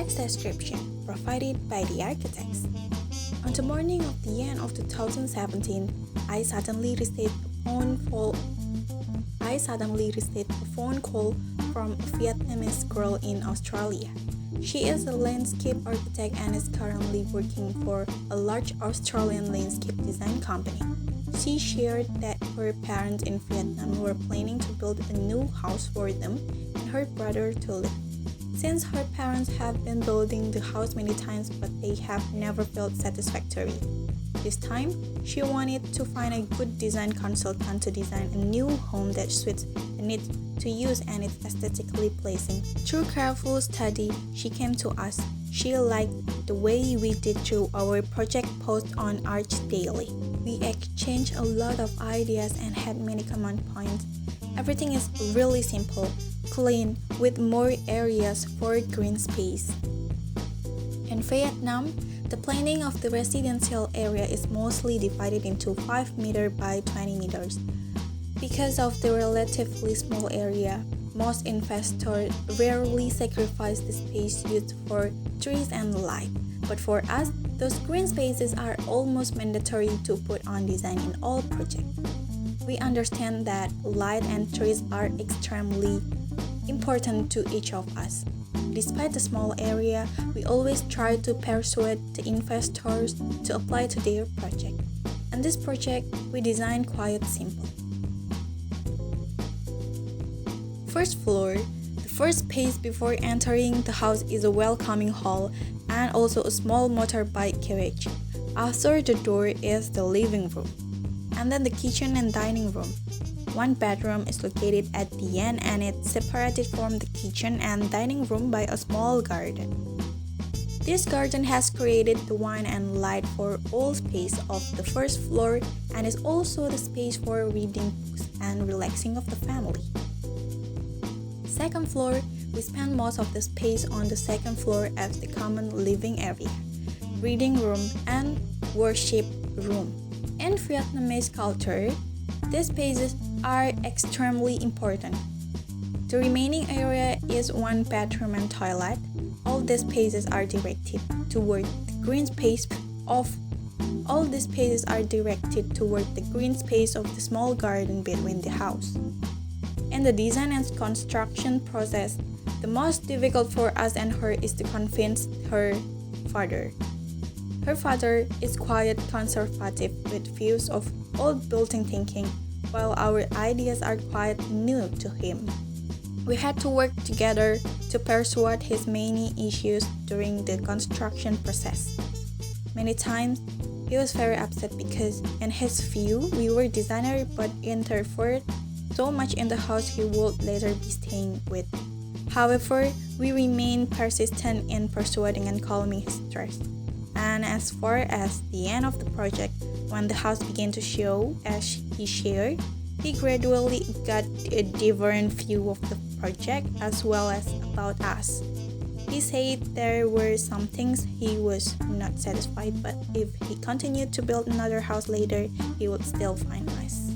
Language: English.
Text description provided by the architects. On the morning of the end of 2017, I suddenly received a phone call from a Vietnamese girl in Australia. She is a landscape architect and is currently working for a large Australian landscape design company. She shared that her parents in Vietnam were planning to build a new house for them and her brother to live. Since her parents have been building the house many times but they have never felt satisfactory. This time, she wanted to find a good design consultant to design a new home that suits the needs to use and is aesthetically pleasing. Through careful study, she came to us. She liked the way we did through our project post on Arch Daily. We exchanged a lot of ideas and had many common points. Everything is really simple, clean, with more areas for green space. In Vietnam, the planning of the residential area is mostly divided into 5 meters by 20 meters. Because of the relatively small area, most investors rarely sacrifice the space used for trees and light. But for us, those green spaces are almost mandatory to put on design in all projects. We understand that light and trees are extremely important to each of us. Despite the small area, we always try to persuade the investors to apply to their project. And this project, we designed quite simple. First floor, the first space before entering the house is a welcoming hall and also a small motorbike carriage. After the door is the living room, and then the kitchen and dining room. One bedroom is located at the end and it's separated from the kitchen and dining room by a small garden. This garden has created the wine and light for all space of the first floor and is also the space for reading books and relaxing of the family. Second floor, we spend most of the space on the second floor as the common living area, reading room, and worship room. In Vietnamese culture, these spaces are extremely important. The remaining area is one bathroom and toilet. All these spaces are directed toward the green space of the small garden between the house. In the design and construction process, the most difficult for us and her is to convince her father. Her father is quite conservative with views of old building thinking, while our ideas are quite new to him. We had to work together to persuade his many issues during the construction process. Many times, he was very upset because, in his view, we were designers but interfered so much in the house he would later be staying with. However, we remained persistent in persuading and calming his stress. And as far as the end of the project, when the house began to show, as he shared, he gradually got a different view of the project as well as about us. He said there were some things he was not satisfied, but if he continued to build another house later, he would still find us.